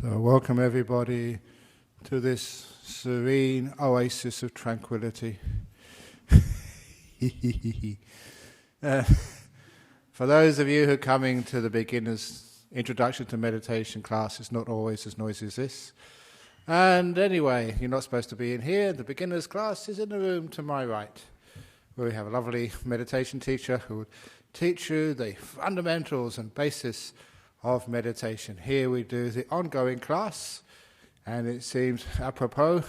So welcome everybody to this serene oasis of tranquility. For those of you who are coming to the beginner's introduction to meditation class, it's not always as noisy as this. And anyway, you're not supposed to be in here. The beginner's class is in the room to my right, where we have a lovely meditation teacher who will teach you the fundamentals and basis of meditation. Here we do the ongoing class, and it seems apropos,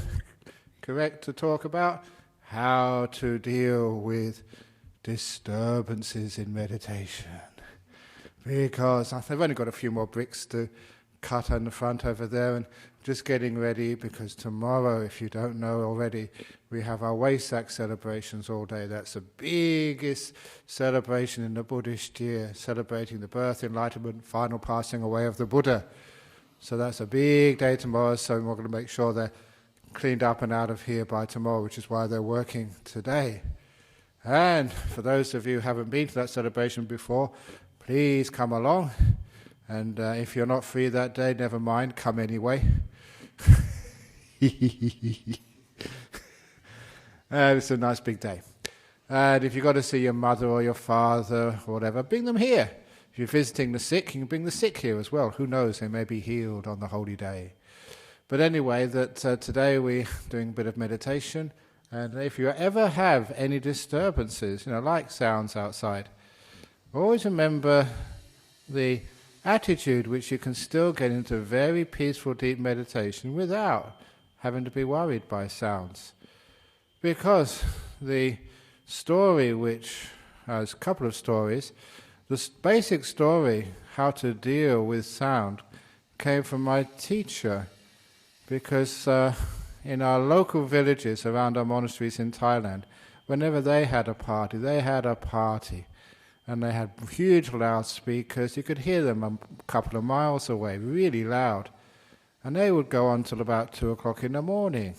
correct to talk about how to deal with disturbances in meditation. Because I've only got a few more bricks to cut on the front over there, and just getting ready, because tomorrow, if you don't know already, we have our Wesak celebrations all day. That's the biggest celebration in the Buddhist year, celebrating the birth, enlightenment, final passing away of the Buddha. So that's a big day tomorrow, so we're going to make sure they're cleaned up and out of here by tomorrow, which is why they're working today. And for those of you who haven't been to that celebration before, please come along. And if you're not free that day, never mind, come anyway. It's a nice big day. And if you've got to see your mother or your father or whatever, bring them here. If you're visiting the sick, you can bring the sick here as well. Who knows, they may be healed on the holy day. But anyway, today we're doing a bit of meditation. And if you ever have any disturbances, like sounds outside, always remember the attitude which you can still get into very peaceful, deep meditation without having to be worried by sounds. Because the story, which has a couple of stories, the basic story, how to deal with sound, came from my teacher. Because in our local villages around our monasteries in Thailand, whenever they had a party. And they had huge loudspeakers. You could hear them a couple of miles away, really loud. And they would go on till about 2 o'clock in the morning.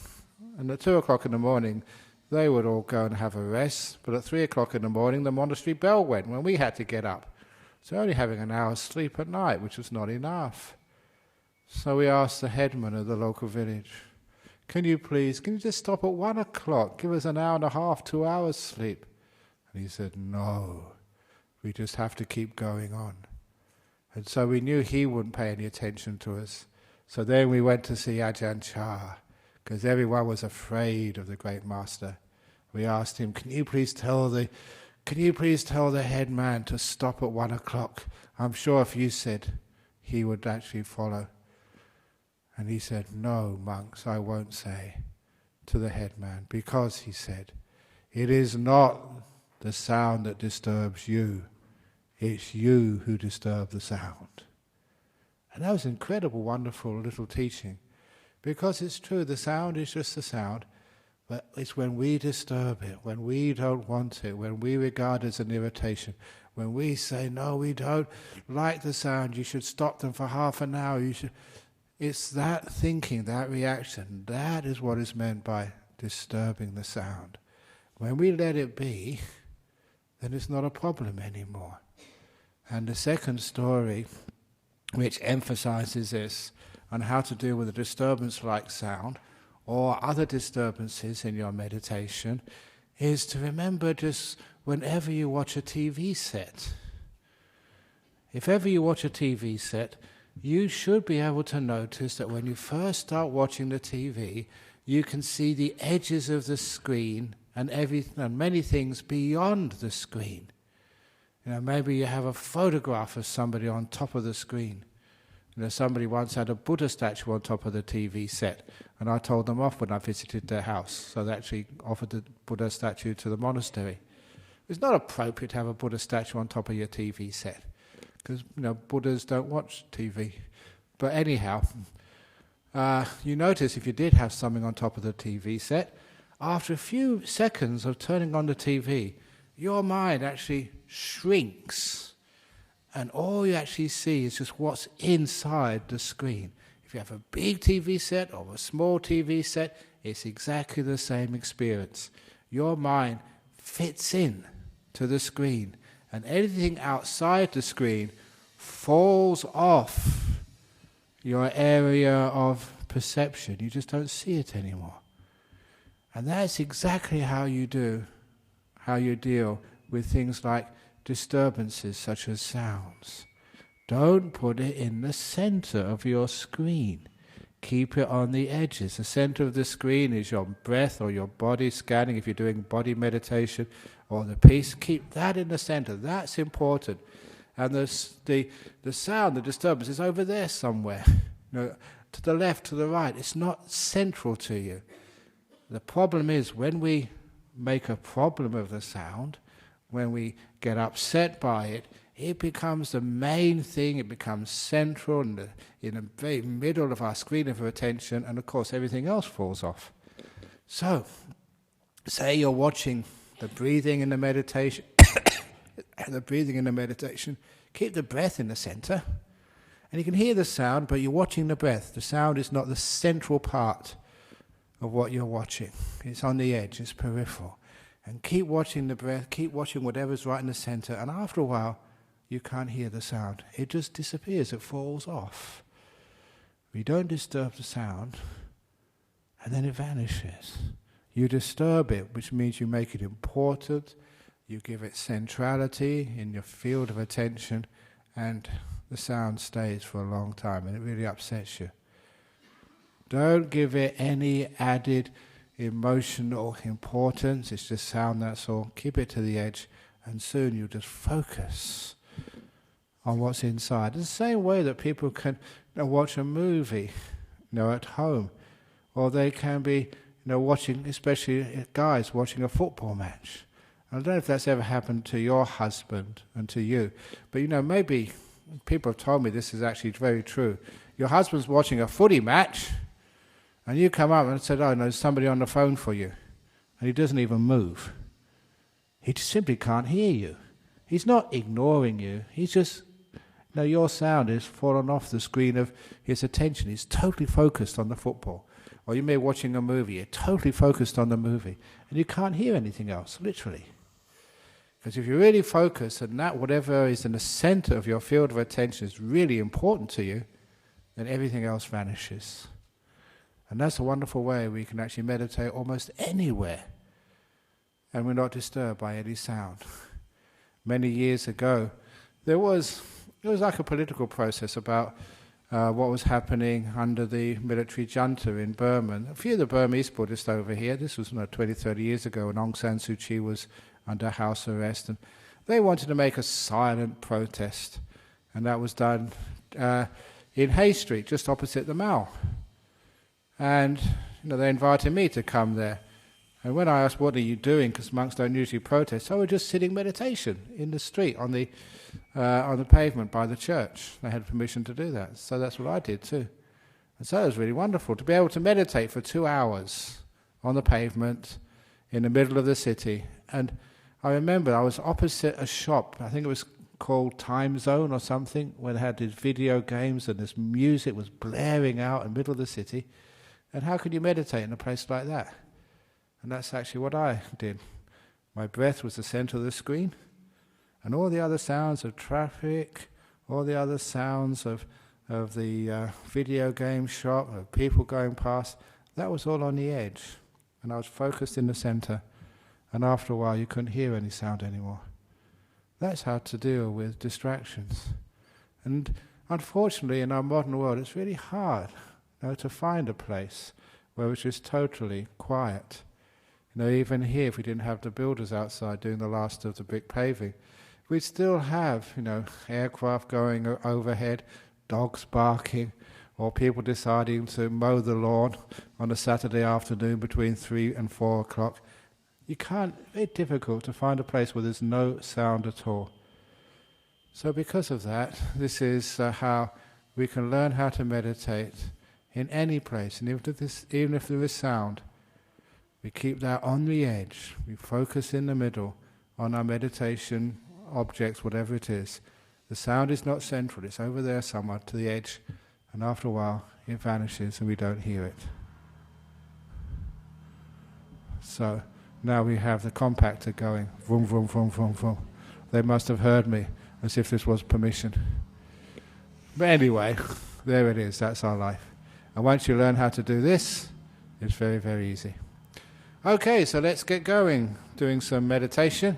And at 2 o'clock in the morning, they would all go and have a rest. But at 3 o'clock in the morning, the monastery bell went when we had to get up. So only having an hour's sleep at night, which was not enough. So we asked the headman of the local village, can you just stop at 1 o'clock? Give us an hour and a half, 2 hours sleep. And he said, no. We just have to keep going on. And so we knew he wouldn't pay any attention to us. So then we went to see Ajahn Brahm, because everyone was afraid of the great master. We asked him, can you please tell the headman to stop at 1 o'clock? I'm sure if you said, he would actually follow. And he said, no, monks, I won't say to the headman, because, he said, it is not the sound that disturbs you. It's you who disturb the sound. And that was incredible, wonderful little teaching. Because it's true, the sound is just the sound, but it's when we disturb it, when we don't want it, when we regard it as an irritation, when we say, no, we don't like the sound, you should stop them for half an hour, it's that thinking, that reaction, that is what is meant by disturbing the sound. When we let it be, then it's not a problem anymore. And the second story, which emphasizes this, on how to deal with a disturbance like sound, or other disturbances in your meditation, is to remember just whenever you watch a TV set. If ever you watch a TV set, you should be able to notice that when you first start watching the TV, you can see the edges of the screen and many things beyond the screen. Maybe you have a photograph of somebody on top of the screen. Somebody once had a Buddha statue on top of the TV set, and I told them off when I visited their house. So they actually offered the Buddha statue to the monastery. It's not appropriate to have a Buddha statue on top of your TV set, because Buddhas don't watch TV. But anyhow, you notice if you did have something on top of the TV set, after a few seconds of turning on the TV, your mind actually shrinks, and all you actually see is just what's inside the screen. If you have a big TV set or a small TV set, it's exactly the same experience. Your mind fits in to the screen, and anything outside the screen falls off your area of perception. You just don't see it anymore. And that's exactly how you deal with things like disturbances such as sounds. Don't put it in the center of your screen. Keep it on the edges. The center of the screen is your breath or your body scanning if you're doing body meditation, or the piece. Keep that in the center. That's important. And the sound, the disturbance is over there somewhere. To the left, to the right. It's not central to you. The problem is when we make a problem of the sound, when we get upset by it, it becomes the main thing, it becomes central in the very middle of our screen of attention, and of course everything else falls off. So, say you're watching the breathing in the meditation, keep the breath in the center, and you can hear the sound, but you're watching the breath. The sound is not the central part of what you're watching. It's on the edge, it's peripheral. And keep watching the breath, keep watching whatever's right in the center, and after a while, you can't hear the sound. It just disappears, it falls off. We don't disturb the sound, and then it vanishes. You disturb it, which means you make it important, you give it centrality in your field of attention, and the sound stays for a long time, and it really upsets you. Don't give it any added emotional importance. It's just sound, that's all. Keep it to the edge, and soon you'll just focus on what's inside. It's the same way that people can watch a movie at home, or they can be watching, especially guys watching a football match. I don't know if that's ever happened to your husband and to you, but maybe people have told me this is actually very true. Your husband's watching a footy match, and you come up and said, "Oh, no, there's somebody on the phone for you," and he doesn't even move. He just simply can't hear you. He's not ignoring you. He's just, your sound is fallen off the screen of his attention. He's totally focused on the football. Or you may be watching a movie, you're totally focused on the movie, and you can't hear anything else, literally. Because if you're really focused, and that whatever is in the center of your field of attention is really important to you, then everything else vanishes. And that's a wonderful way we can actually meditate almost anywhere, and we're not disturbed by any sound. Many years ago, it was like a political process about what was happening under the military junta in Burma. A few of the Burmese Buddhists over here, this was 20, 30 years ago when Aung San Suu Kyi was under house arrest, and they wanted to make a silent protest, and that was done in Hay Street, just opposite the Mall. And they invited me to come there. And when I asked, "What are you doing?" because monks don't usually protest, so we're just sitting meditation in the street on the pavement by the church. They had permission to do that, so that's what I did too. And so it was really wonderful to be able to meditate for 2 hours on the pavement in the middle of the city. And I remember I was opposite a shop, I think it was called Time Zone or something, where they had these video games and this music was blaring out in the middle of the city. And how could you meditate in a place like that? And that's actually what I did. My breath was the center of the screen, and all the other sounds of traffic, all the other sounds of the video game shop, of people going past, that was all on the edge. And I was focused in the center, and after a while you couldn't hear any sound anymore. That's how to deal with distractions. And unfortunately in our modern world it's really hard to find a place where it's just totally quiet. Even here, if we didn't have the builders outside doing the last of the brick paving, we'd still have, aircraft going overhead, dogs barking, or people deciding to mow the lawn on a Saturday afternoon between 3 and 4 o'clock. It's very difficult to find a place where there's no sound at all. So because of that, this is how we can learn how to meditate in any place, and even if there is sound, we keep that on the edge. We focus in the middle on our meditation objects, whatever it is. The sound is not central, it's over there somewhere to the edge, and after a while it vanishes and we don't hear it. So now we have the compactor going, vroom, vroom, vroom, vroom, vroom. They must have heard me, as if this was permission. But anyway, There it is, that's our life. And once you learn how to do this, it's very, very easy. Okay, so let's get going, doing some meditation.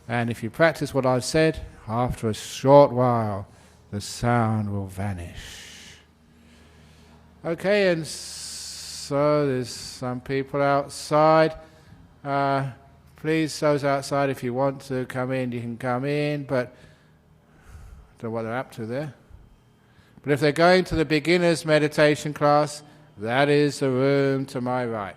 And if you practice what I've said, after a short while, the sound will vanish. Okay, and so there's some people outside. Please, those outside, if you want to come in, you can come in, but I don't know what they're up to there. But if they're going to the beginner's meditation class, that is the room to my right.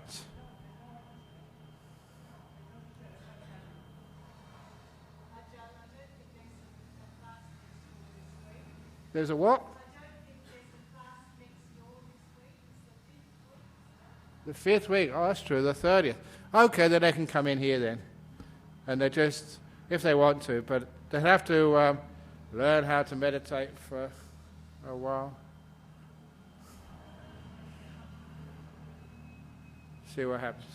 There's a what? The 5th week. Oh, that's true, the 30th. Okay, then they can come in here then. And they just, if they want to, but they have to learn how to meditate for a while. See what happens.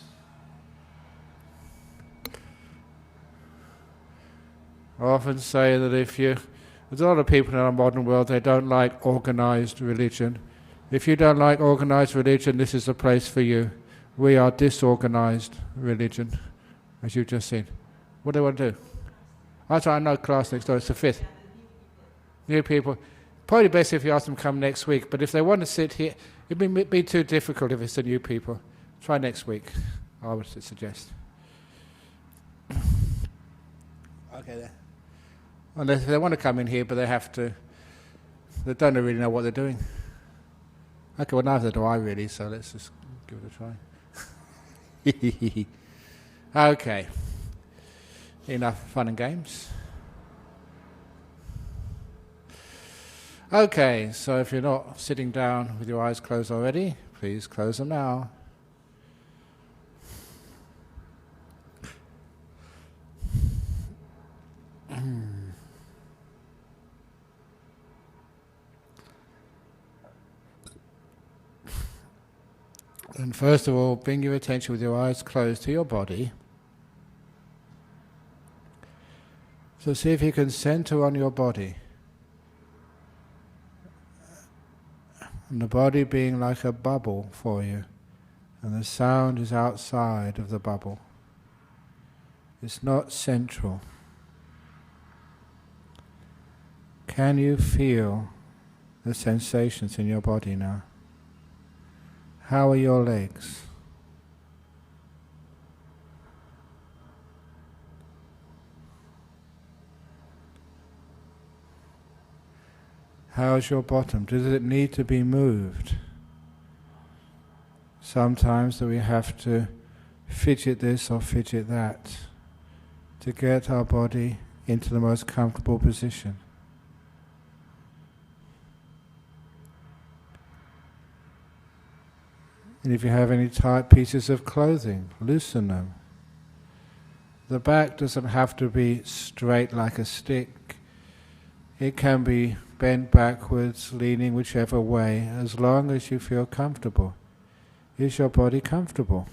I often say that there's a lot of people in our modern world, they don't like organized religion. If you don't like organized religion, this is the place for you. We are disorganized religion, as you've just seen. What do they want to do? I know class next door, it's the 5th. New people. Probably best if you ask them to come next week, but if they want to sit here, it'd be too difficult if it's the new people. Try next week, I would suggest. Okay there. Unless they want to come in here, but they don't really know what they're doing. Okay, well neither do I really, so let's just give it a try. Okay. Enough fun and games. Okay, so if you're not sitting down with your eyes closed already, please close them now. And first of all, bring your attention with your eyes closed to your body. So see if you can center on your body. And the body being like a bubble for you. And the sound is outside of the bubble. It's not central. Can you feel the sensations in your body now? How are your legs? How's your bottom? Does it need to be moved? Sometimes we have to fidget this or fidget that to get our body into the most comfortable position. And if you have any tight pieces of clothing, loosen them. The back doesn't have to be straight like a stick. It can be bent backwards, leaning whichever way, as long as you feel comfortable. Is your body comfortable?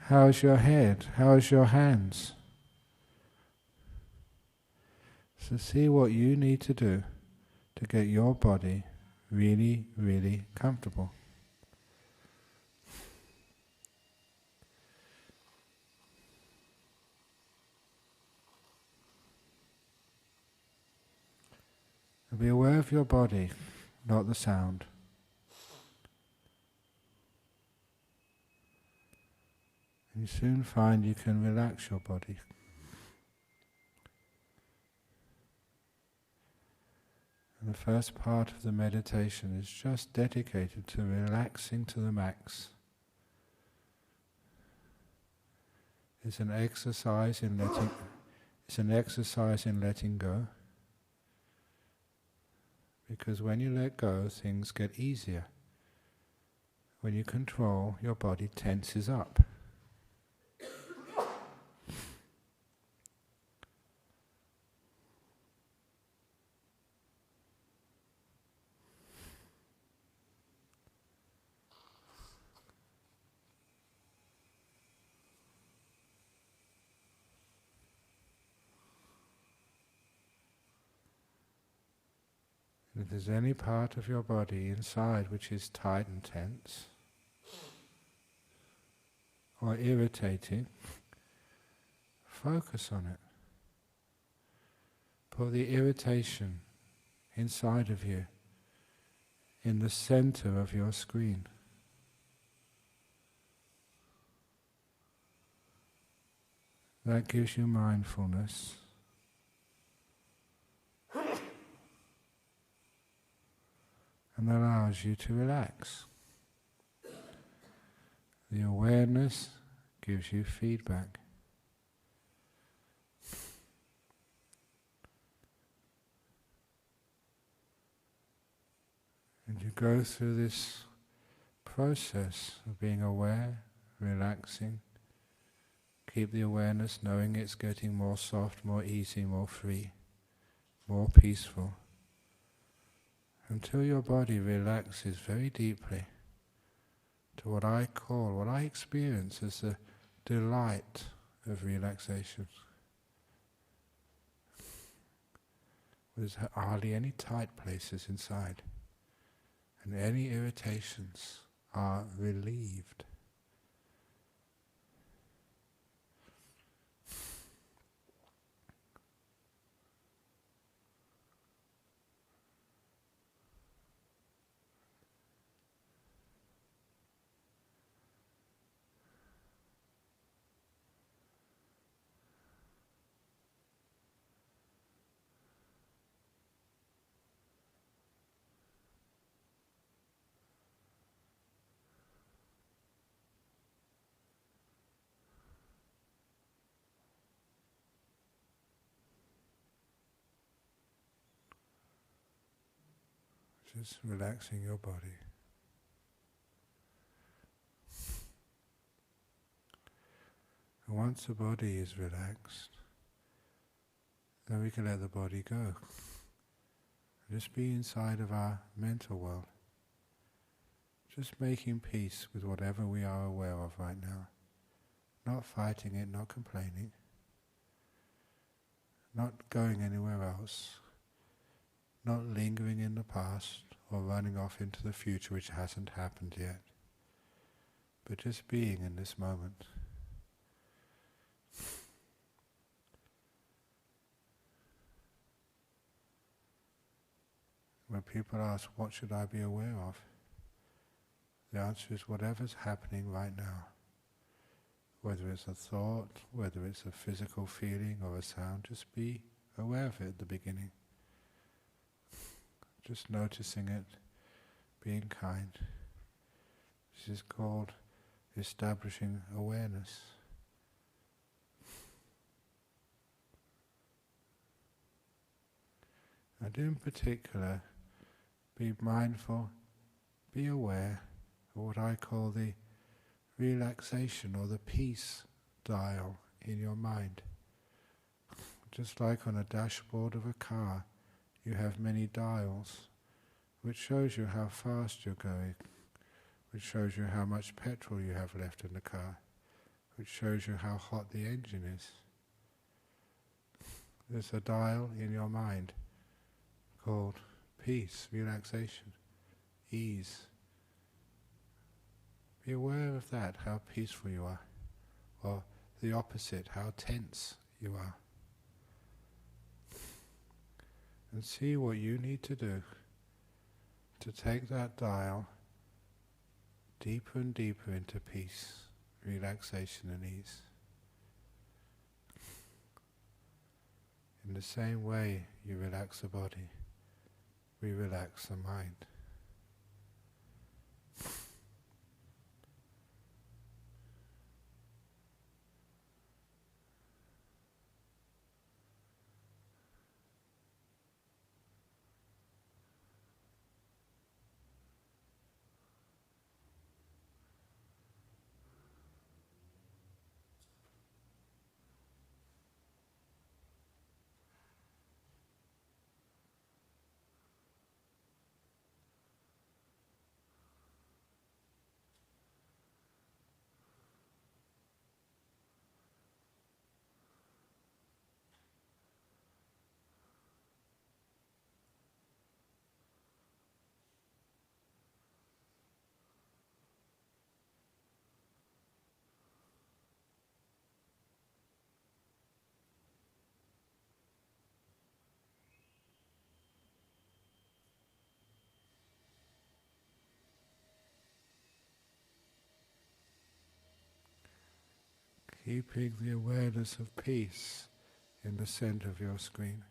How's your head? How's your hands? So see what you need to do to get your body really, really comfortable. And be aware of your body, not the sound. And you soon find you can relax your body. And the first part of the meditation is just dedicated to relaxing to the max. It's an exercise in letting go. Because when you let go, things get easier. When you control, your body tenses up. If there's any part of your body inside which is tight and tense, or irritating, focus on it. Put the irritation inside of you in the center of your screen. That gives you mindfulness. And allows you to relax. The awareness gives you feedback. And you go through this process of being aware, relaxing. Keep the awareness, knowing it's getting more soft, more easy, more free, more peaceful, until your body relaxes very deeply to what I experience as the delight of relaxation. There's hardly any tight places inside, and any irritations are relieved. Just relaxing your body. And once the body is relaxed, then we can let the body go. Just be inside of our mental world. Just making peace with whatever we are aware of right now. Not fighting it, not complaining. Not going anywhere else. Not lingering in the past or running off into the future which hasn't happened yet. But just being in this moment. When people ask, what should I be aware of? The answer is whatever's happening right now. Whether it's a thought, whether it's a physical feeling or a sound, just be aware of it at the beginning. Just noticing it, being kind. This is called establishing awareness. And in particular, be mindful, be aware of what I call the relaxation or the peace dial in your mind. Just like on a dashboard of a car, you have many dials, which shows you how fast you're going, which shows you how much petrol you have left in the car, which shows you how hot the engine is. There's a dial in your mind called peace, relaxation, ease. Be aware of that, how peaceful you are, or the opposite, how tense you are. And see what you need to do to take that dial deeper and deeper into peace, relaxation and ease. In the same way you relax the body, we relax the mind. Keeping the awareness of peace in the center of your screen.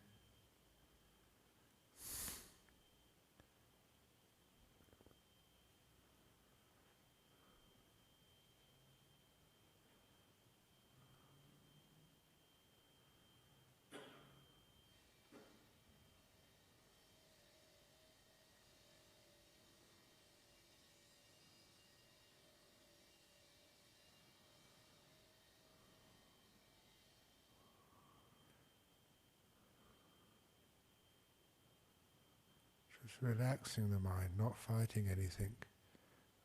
Just relaxing the mind, not fighting anything,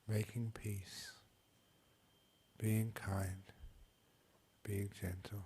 making peace, being kind, being gentle.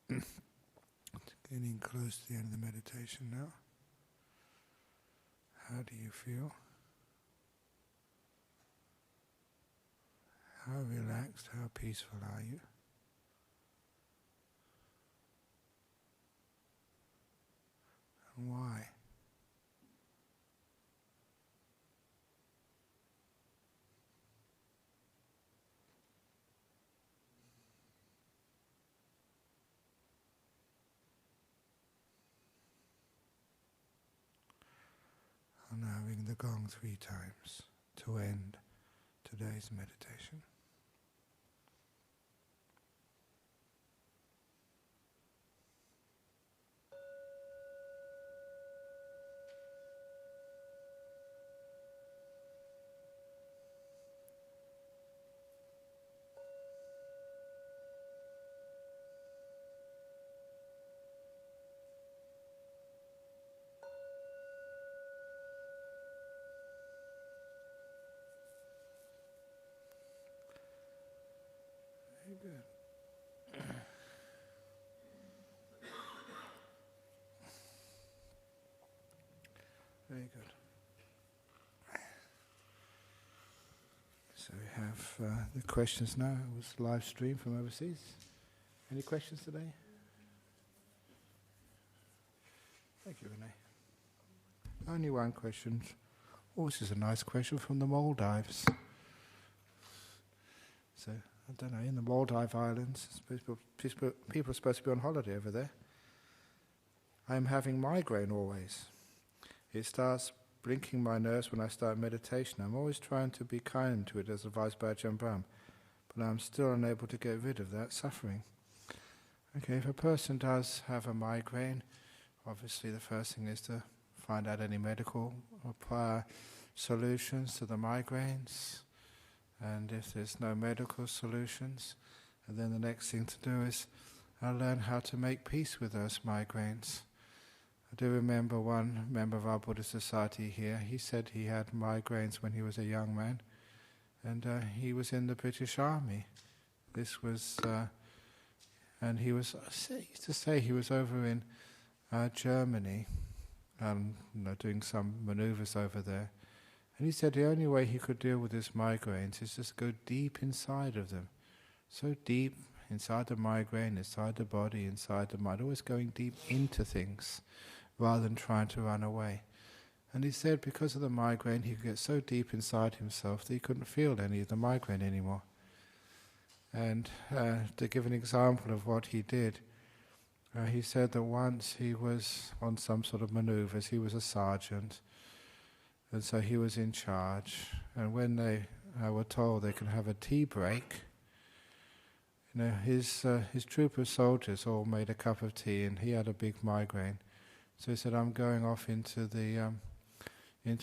Getting close to the end of the meditation now. How do you feel? How relaxed, how peaceful are you? And why? I'm now ring the gong 3 times to end today's meditation. Very good. Very good. So we have the questions now. It was live stream from overseas. Any questions today? Thank you, Renee. Only one question. Oh, this is a nice question from the Maldives. So, I don't know, in the Maldive Islands, people are supposed to be on holiday over there. I'm having migraine always. It starts blinking my nerves when I start meditation. I'm always trying to be kind to it, as advised by Ajahn Brahm, but I'm still unable to get rid of that suffering. Okay, if a person does have a migraine, obviously the first thing is to find out any medical or prior solutions to the migraines. And if there's no medical solutions, and then the next thing to do is learn how to make peace with those migraines. I do remember one member of our Buddhist society here, he said he had migraines when he was a young man, and he was in the British Army. This was, and he used to say he was over in Germany, doing some maneuvers over there. And he said the only way he could deal with his migraines is just go deep inside of them. So deep inside the migraine, inside the body, inside the mind, always going deep into things rather than trying to run away. And he said because of the migraine he could get so deep inside himself that he couldn't feel any of the migraine anymore. And to give an example of what he did, he said that once he was on some sort of maneuvers, he was a sergeant, and so he was in charge, and when they were told they could have a tea break, his troop of soldiers all made a cup of tea, and he had a big migraine. So he said, I'm going off into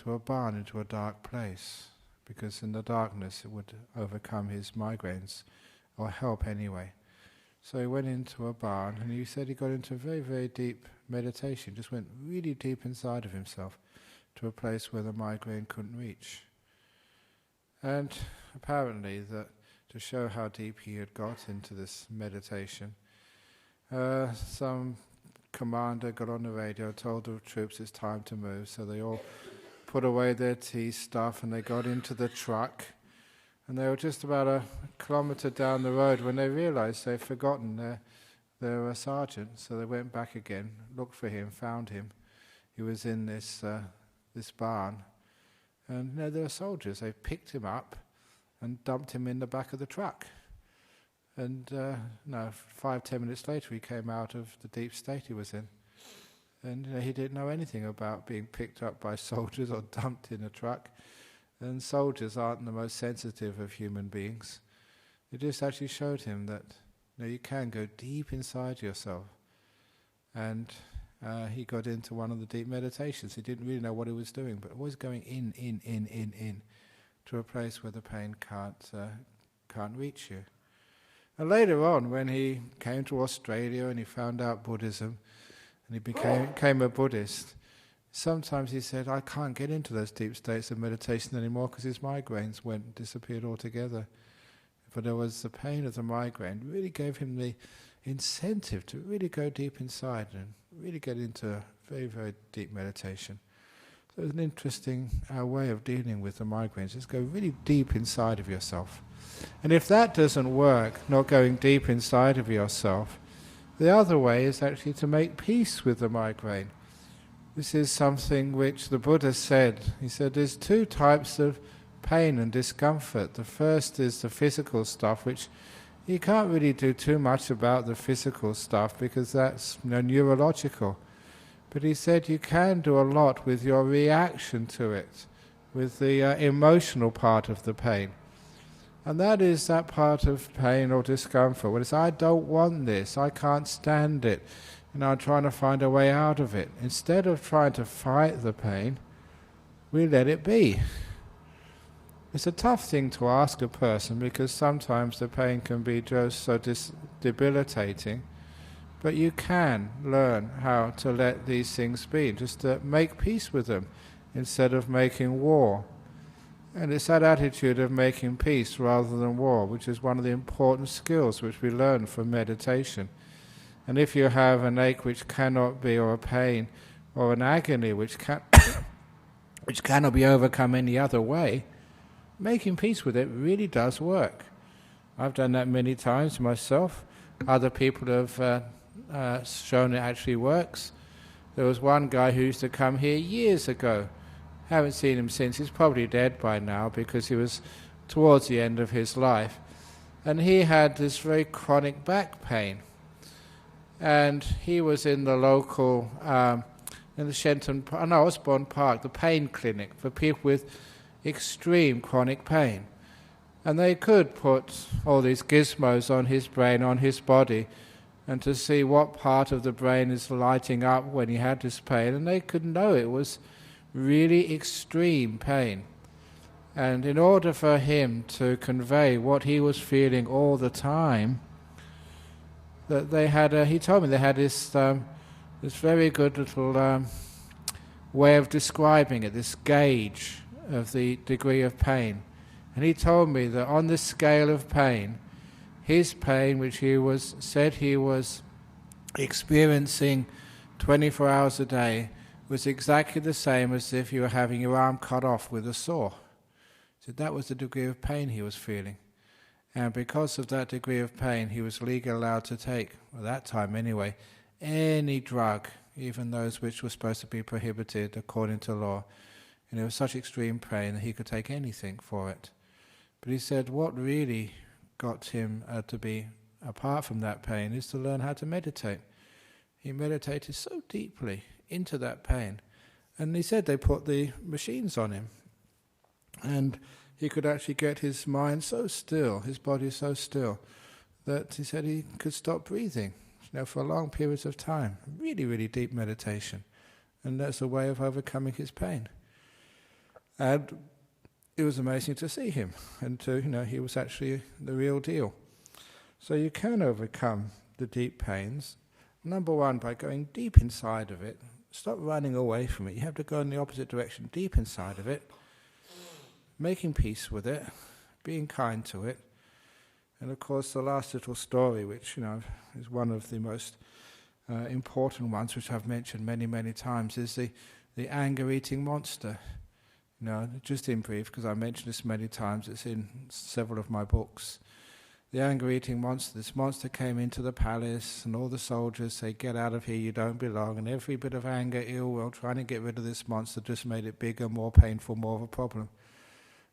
a barn, into a dark place, because in the darkness it would overcome his migraines, or help anyway. So he went into a barn, and he said he got into a very, very deep meditation, just went really deep inside of himself, to a place where the migraine couldn't reach. And apparently, to show how deep he had got into this meditation, some commander got on the radio, told the troops it's time to move, so they all put away their tea stuff and they got into the truck, and they were just about a kilometre down the road when they realised they'd forgotten their sergeant, so they went back again, looked for him, found him. He was in this barn, and there were soldiers. They picked him up and dumped him in the back of the truck. And 5-10 minutes later he came out of the deep state he was in. And he didn't know anything about being picked up by soldiers or dumped in a truck. And soldiers aren't the most sensitive of human beings. It just actually showed him that you can go deep inside yourself. And he got into one of the deep meditations. He didn't really know what he was doing, but always going in, to a place where the pain can't reach you. And later on, when he came to Australia and he found out Buddhism, and he became a Buddhist, sometimes he said, I can't get into those deep states of meditation anymore because his migraines disappeared altogether. But there was the pain of the migraine, really gave him incentive to really go deep inside and really get into a very, very deep meditation. So it's an interesting way of dealing with the migraines. Just go really deep inside of yourself. And if that doesn't work, not going deep inside of yourself, the other way is actually to make peace with the migraine. This is something which the Buddha said. He said there's two types of pain and discomfort. The first is the physical stuff, which you can't really do too much about the physical stuff because that's neurological. But he said you can do a lot with your reaction to it, with the emotional part of the pain. And that is that part of pain or discomfort when it's, I don't want this, I can't stand it, I'm trying to find a way out of it. Instead of trying to fight the pain, we let it be. It's a tough thing to ask a person because sometimes the pain can be just so debilitating. But you can learn how to let these things be, just to make peace with them instead of making war. And it's that attitude of making peace rather than war, which is one of the important skills which we learn from meditation. And if you have an ache which cannot be, or a pain, or an agony which cannot be overcome any other way, making peace with it really does work. I've done that many times myself. Other people have shown it actually works. There was one guy who used to come here years ago. Haven't seen him since. He's probably dead by now because he was towards the end of his life. And he had this very chronic back pain. And he was in the local, in the Osborne Park, the pain clinic for people with extreme chronic pain. And they could put all these gizmos on his brain, on his body, and to see what part of the brain is lighting up when he had this pain. And they could know it was really extreme pain. And in order for him to convey what he was feeling all the time, that they had he told me they had this very good little way of describing it, this gauge of the degree of pain. And he told me that on this scale of pain, his pain, which said he was experiencing 24 hours a day, was exactly the same as if you were having your arm cut off with a saw. So that was the degree of pain he was feeling. And because of that degree of pain, he was legally allowed to take, at that time anyway, any drug, even those which were supposed to be prohibited according to law. And it was such extreme pain that he could take anything for it. But he said what really got him to be apart from that pain is to learn how to meditate. He meditated so deeply into that pain. And he said they put the machines on him. And he could actually get his mind so still, his body so still, that he said he could stop breathing, for long periods of time. Really, really deep meditation. And that's a way of overcoming his pain. And it was amazing to see him. And he was actually the real deal. So you can overcome the deep pains, number one, by going deep inside of it. Stop running away from it. You have to go in the opposite direction, deep inside of it, making peace with it, being kind to it. And of course the last little story, which is one of the most important ones, which I've mentioned many, many times, is the anger-eating monster. Just in brief, because I mentioned this many times, it's in several of my books. The anger-eating monster, this monster came into the palace, and all the soldiers say, "Get out of here, you don't belong." And every bit of anger, ill will, trying to get rid of this monster just made it bigger, more painful, more of a problem.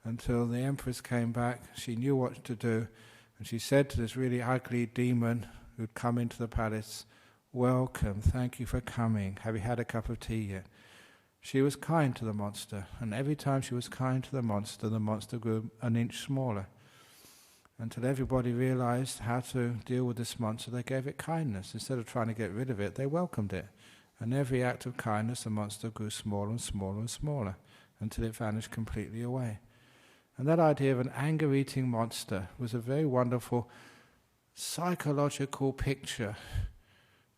Until the empress came back, she knew what to do, and she said to this really ugly demon who'd come into the palace, "Welcome, thank you for coming. Have you had a cup of tea yet?" She was kind to the monster, and every time she was kind to the monster grew an inch smaller. Until everybody realized how to deal with this monster, they gave it kindness. Instead of trying to get rid of it, they welcomed it. And every act of kindness, the monster grew smaller and smaller and smaller, until it vanished completely away. And that idea of an anger-eating monster was a very wonderful psychological picture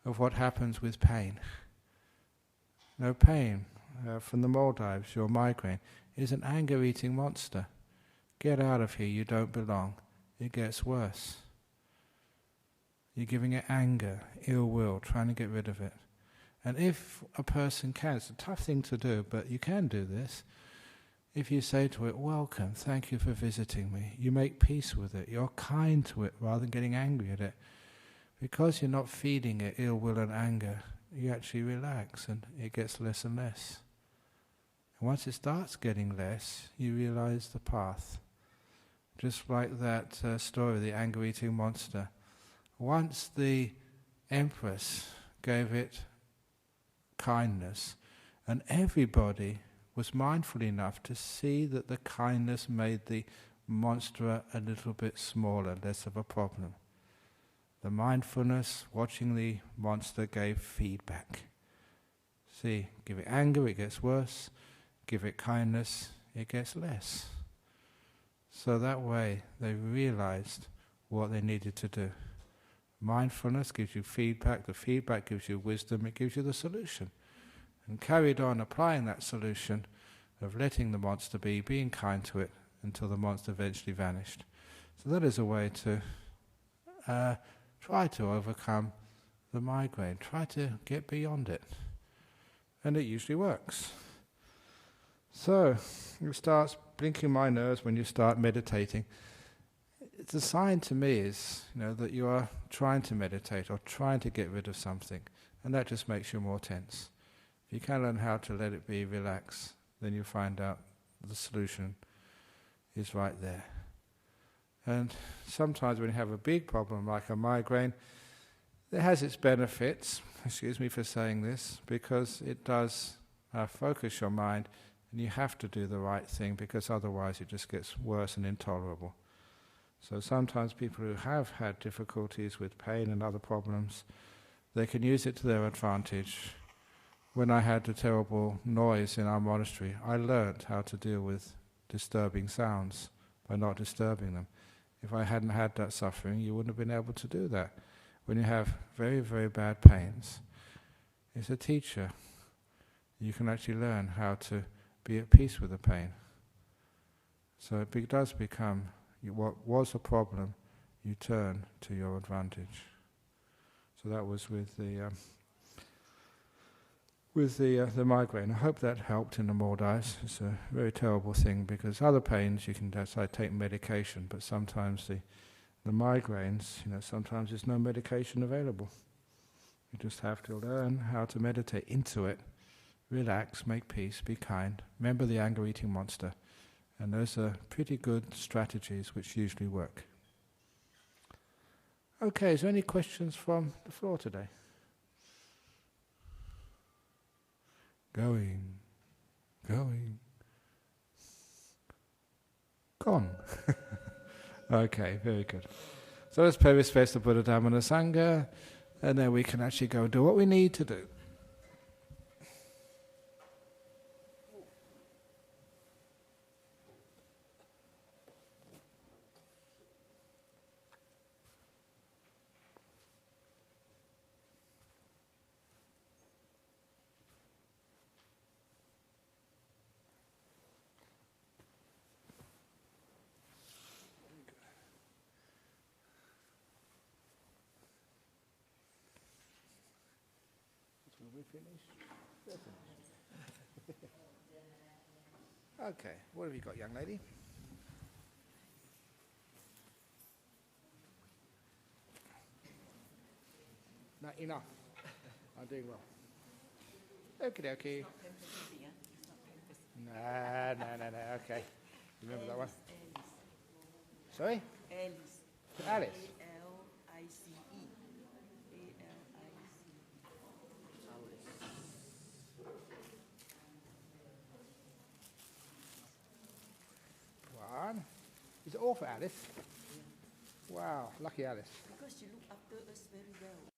of what happens with pain. Pain from the Maldives, your migraine, is an anger-eating monster. Get out of here, you don't belong. It gets worse. You're giving it anger, ill will, trying to get rid of it. And if a person can, it's a tough thing to do, but you can do this. If you say to it, welcome, thank you for visiting me, you make peace with it, you're kind to it rather than getting angry at it. Because you're not feeding it ill will and anger, you actually relax and it gets less and less. And once it starts getting less, you realize the path. Just like that story of the anger-eating monster. Once the Empress gave it kindness, and everybody was mindful enough to see that the kindness made the monster a little bit smaller, less of a problem. The mindfulness, watching the monster, gave feedback. See, give it anger, it gets worse. Give it kindness, it gets less. So that way they realized what they needed to do. Mindfulness gives you feedback, the feedback gives you wisdom, it gives you the solution. And carried on applying that solution of letting the monster be, being kind to it, until the monster eventually vanished. So that is a way to try to overcome the migraine, try to get beyond it. And it usually works. So, it starts blinking my nerves when you start meditating. It's a sign to me that you are trying to meditate or trying to get rid of something, and that just makes you more tense. If you can learn how to let it be, relax, then you find out the solution is right there. And sometimes when you have a big problem like a migraine, it has its benefits, excuse me for saying this, because it does focus your mind. And you have to do the right thing because otherwise it just gets worse and intolerable. So sometimes people who have had difficulties with pain and other problems, they can use it to their advantage. When I had the terrible noise in our monastery, I learnt how to deal with disturbing sounds by not disturbing them. If I hadn't had that suffering, you wouldn't have been able to do that. When you have very, very bad pains, it's a teacher. You can actually learn how to be at peace with the pain. So it does become, what was a problem, you turn to your advantage. So that was with the migraine. I hope that helped in the Maldives. It's a very terrible thing because other pains you can decide take medication, but sometimes the migraines, sometimes there's no medication available. You just have to learn how to meditate into it. Relax, make peace, be kind. Remember the anger-eating monster. And those are pretty good strategies which usually work. Okay, is there any questions from the floor today? Going. Gone. Okay, very good. So let's pay respects to Buddha, Dhamma and Sangha, and then we can actually go and do what we need to do. We finished? They're finished. Okay, what have you got, young lady? Not enough. I'm doing well. Okie dokie. No, okay. Remember that one? Sorry? Alice. Alice. Alice. One. Is it all for Alice? Wow, lucky Alice. Because she looked after us very well.